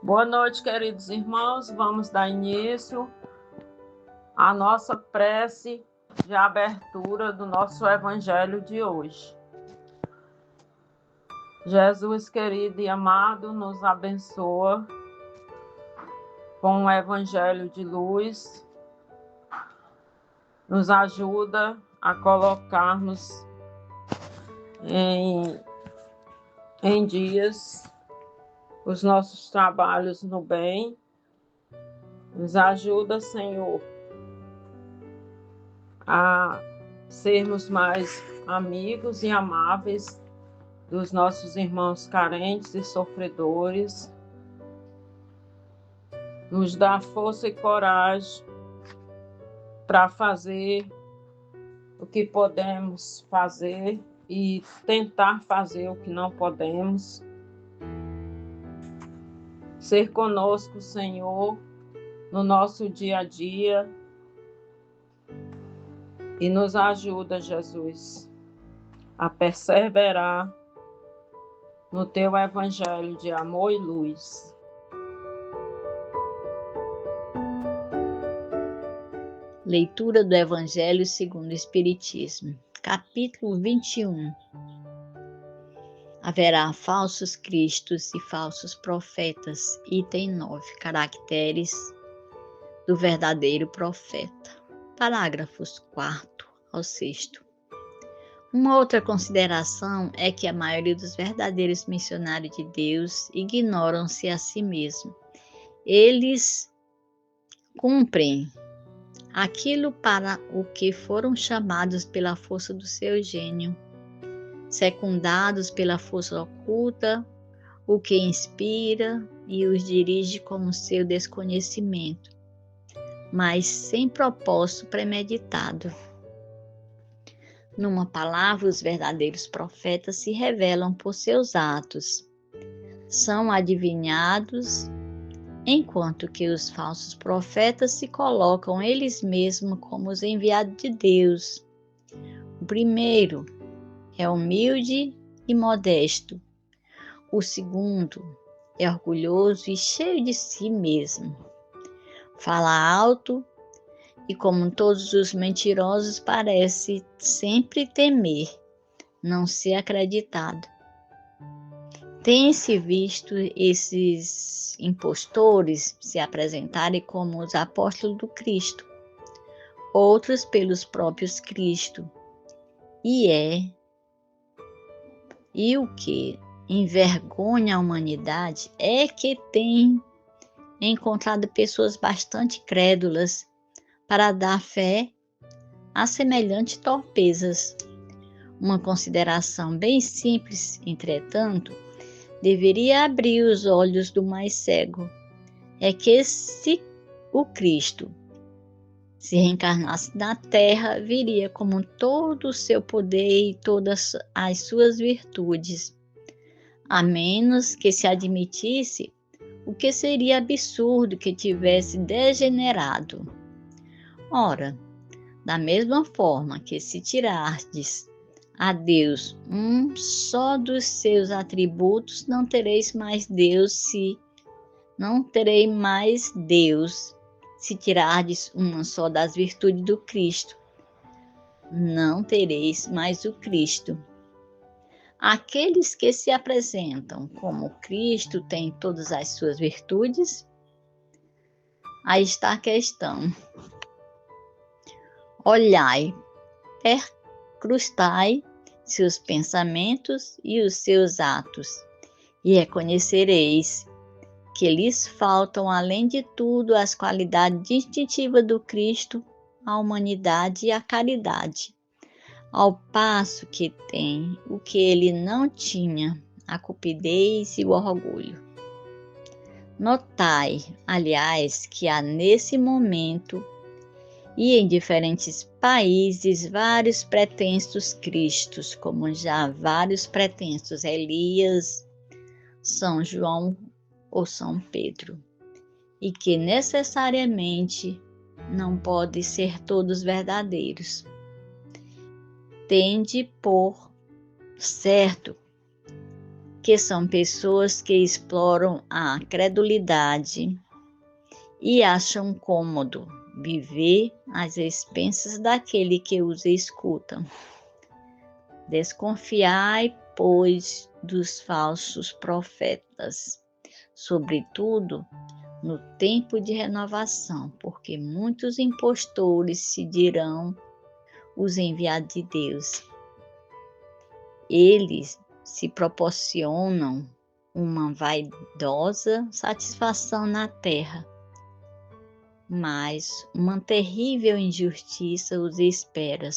Boa noite, queridos irmãos. Vamos dar início à nossa prece de abertura do nosso evangelho de hoje. Jesus querido e amado, nos abençoa com o evangelho de luz, nos ajuda a colocarmos em dias os nossos trabalhos no bem. Nos ajuda, Senhor, a sermos mais amigos e amáveis dos nossos irmãos carentes e sofredores. Nos dá força e coragem para fazer o que podemos fazer e tentar fazer o que não podemos. Ser conosco, Senhor, no nosso dia a dia. E nos ajuda, Jesus, a perseverar no Teu Evangelho de amor e luz. Leitura do Evangelho segundo o Espiritismo, capítulo 21. Haverá falsos cristos e falsos profetas. Item 9. Caracteres do verdadeiro profeta. Parágrafos 4 ao 6. Uma outra consideração é que a maioria dos verdadeiros missionários de Deus ignoram-se a si mesmos. Eles cumprem aquilo para o que foram chamados pela força do seu gênio, secundados pela força oculta, o que inspira e os dirige como seu desconhecimento, mas sem propósito premeditado. Numa palavra, os verdadeiros profetas se revelam por seus atos, são adivinhados, enquanto que os falsos profetas se colocam eles mesmos como os enviados de Deus. O primeiro é humilde e modesto. O segundo é orgulhoso e cheio de si mesmo. Fala alto e, como todos os mentirosos, parece sempre temer não ser acreditado. Tem-se visto esses impostores se apresentarem como os apóstolos do Cristo, outros pelos próprios Cristo, e o que envergonha a humanidade é que tem encontrado pessoas bastante crédulas para dar fé a semelhantes torpezas. Uma consideração bem simples, entretanto, deveria abrir os olhos do mais cego. É que se o Cristo se reencarnasse na Terra, viria com todo o seu poder e todas as suas virtudes, a menos que se admitisse o que seria absurdo que tivesse degenerado. Ora, da mesma forma que se tirardes a Deus um só dos seus atributos, não tereis mais Deus se tirardes uma só das virtudes do Cristo. Não tereis mais o Cristo. Aqueles que se apresentam como Cristo têm todas as suas virtudes? Aí está a questão. Olhai, perscrutai seus pensamentos e os seus atos, e reconhecereis que lhes faltam, além de tudo, as qualidades distintivas do Cristo, a humanidade e a caridade, ao passo que tem o que ele não tinha, a cupidez e o orgulho. Notai, aliás, que há nesse momento e em diferentes países vários pretensos Cristos, como já vários pretensos Elias, São João ou São Pedro, e que necessariamente não podem ser todos verdadeiros. Tende por certo porque são pessoas que exploram a credulidade e acham cômodo viver às expensas daquele que os escuta. Desconfiai, pois, dos falsos profetas, sobretudo no tempo de renovação, porque muitos impostores se dirão os enviados de Deus. Eles se proporcionam uma vaidosa satisfação na terra, mas uma terrível injustiça os espera.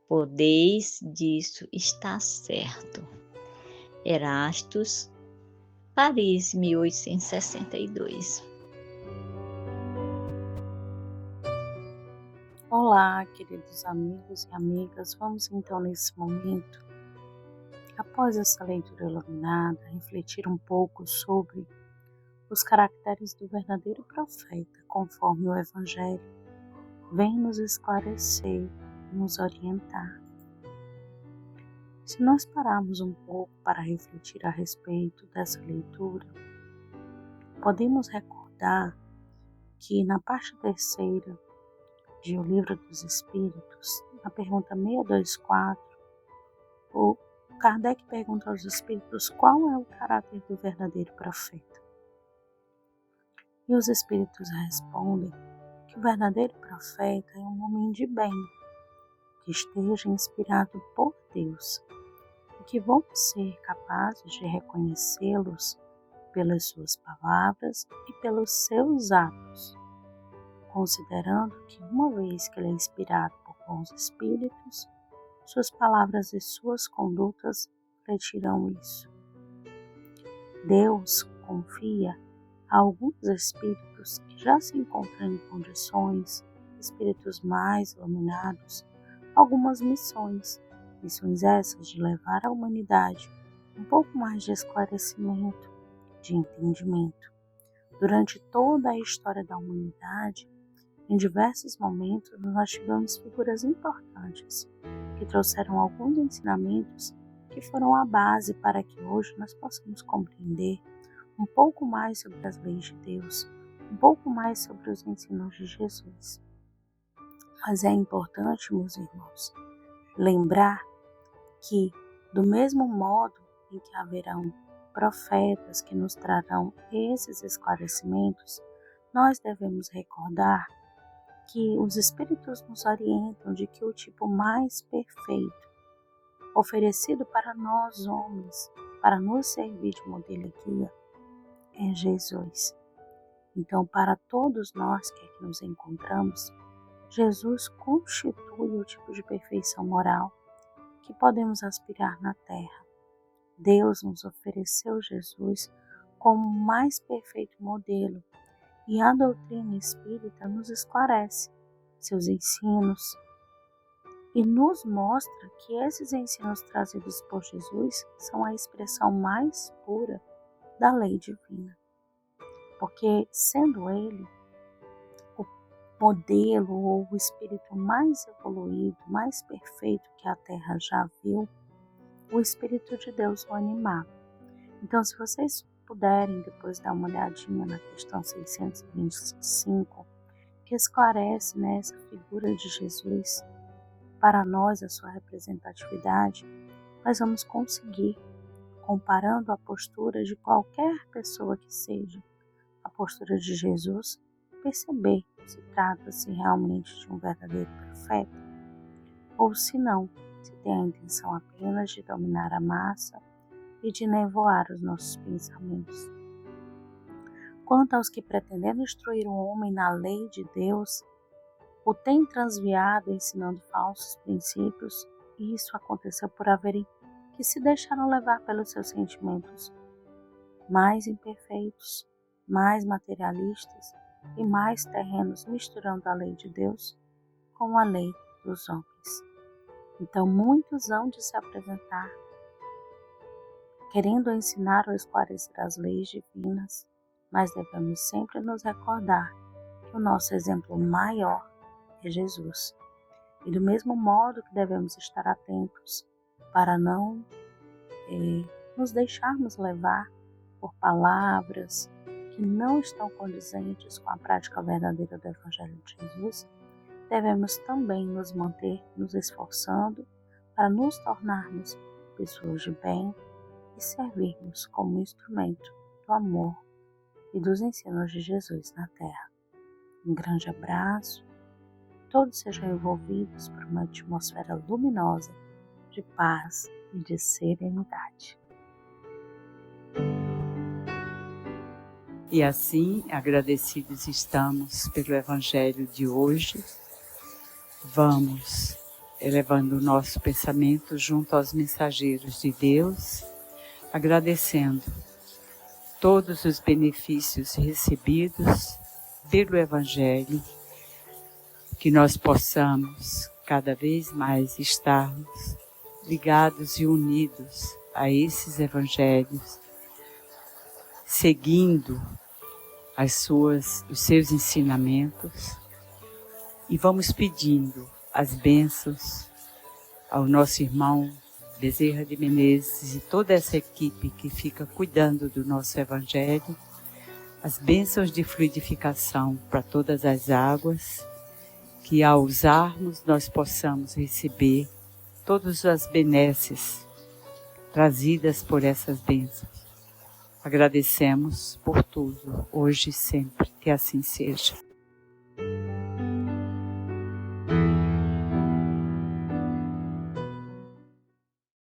Podeis disso estar certo. Erastus, Paris, 1862. Olá, queridos amigos e amigas. Vamos então nesse momento, após essa leitura iluminada, refletir um pouco sobre os caracteres do verdadeiro profeta, conforme o Evangelho vem nos esclarecer, nos orientar. Se nós pararmos um pouco para refletir a respeito dessa leitura, podemos recordar que na parte terceira de O Livro dos Espíritos, na pergunta 624, o Kardec pergunta aos espíritos qual é o caráter do verdadeiro profeta. E os espíritos respondem que o verdadeiro profeta é um homem de bem, que esteja inspirado por Deus, e que vão ser capazes de reconhecê-los pelas suas palavras e pelos seus atos, considerando que uma vez que ele é inspirado por bons espíritos, suas palavras e suas condutas refletirão isso. Deus confia a alguns espíritos que já se encontram em condições, espíritos mais iluminados, algumas missões essas de levar à humanidade um pouco mais de esclarecimento, de entendimento. Durante toda a história da humanidade, em diversos momentos nós tivemos figuras importantes que trouxeram alguns ensinamentos que foram a base para que hoje nós possamos compreender um pouco mais sobre as leis de Deus, um pouco mais sobre os ensinos de Jesus. Mas é importante, meus irmãos, lembrar que, do mesmo modo em que haverão profetas que nos trarão esses esclarecimentos, nós devemos recordar que os Espíritos nos orientam de que o tipo mais perfeito, oferecido para nós homens, para nos servir de modelo e guia, é Jesus. Então, para todos nós que aqui nos encontramos, Jesus constitui o tipo de perfeição moral que podemos aspirar na Terra. Deus nos ofereceu Jesus como o mais perfeito modelo, e a doutrina espírita nos esclarece seus ensinos e nos mostra que esses ensinos trazidos por Jesus são a expressão mais pura da lei divina. Porque, sendo ele o modelo ou o espírito mais evoluído, mais perfeito que a Terra já viu, o Espírito de Deus o animava. Então, se vocês puderem depois dar uma olhadinha na questão 625, que esclarece essa figura de Jesus, para nós a sua representatividade, nós vamos conseguir, comparando a postura de qualquer pessoa que seja, a postura de Jesus, perceber se trata-se realmente de um verdadeiro profeta, ou se não, se tem a intenção apenas de dominar a massa e de nevoar os nossos pensamentos. Quanto aos que pretendendo instruir o homem na lei de Deus, o têm transviado ensinando falsos princípios, e isso aconteceu por haverem que se deixaram levar pelos seus sentimentos mais imperfeitos, mais materialistas e mais terrenos, misturando a lei de Deus com a lei dos homens. Então muitos hão de se apresentar, querendo ensinar ou esclarecer as leis divinas, mas devemos sempre nos recordar que o nosso exemplo maior é Jesus. E do mesmo modo que devemos estar atentos para não nos deixarmos levar por palavras que não estão condizentes com a prática verdadeira do Evangelho de Jesus, devemos também nos manter nos esforçando para nos tornarmos pessoas de bem e servirmos como instrumento do amor e dos ensinos de Jesus na Terra. Um grande abraço, todos sejam envolvidos por uma atmosfera luminosa de paz e de serenidade. E assim, agradecidos estamos pelo Evangelho de hoje, vamos elevando o nosso pensamento junto aos mensageiros de Deus, agradecendo todos os benefícios recebidos pelo Evangelho, que nós possamos cada vez mais estarmos ligados e unidos a esses Evangelhos, seguindo os seus ensinamentos, e vamos pedindo as bênçãos ao nosso irmão Bezerra de Menezes e toda essa equipe que fica cuidando do nosso Evangelho, as bênçãos de fluidificação para todas as águas, que ao usarmos nós possamos receber todas as benesses trazidas por essas bênçãos. Agradecemos por tudo, hoje e sempre, que assim seja.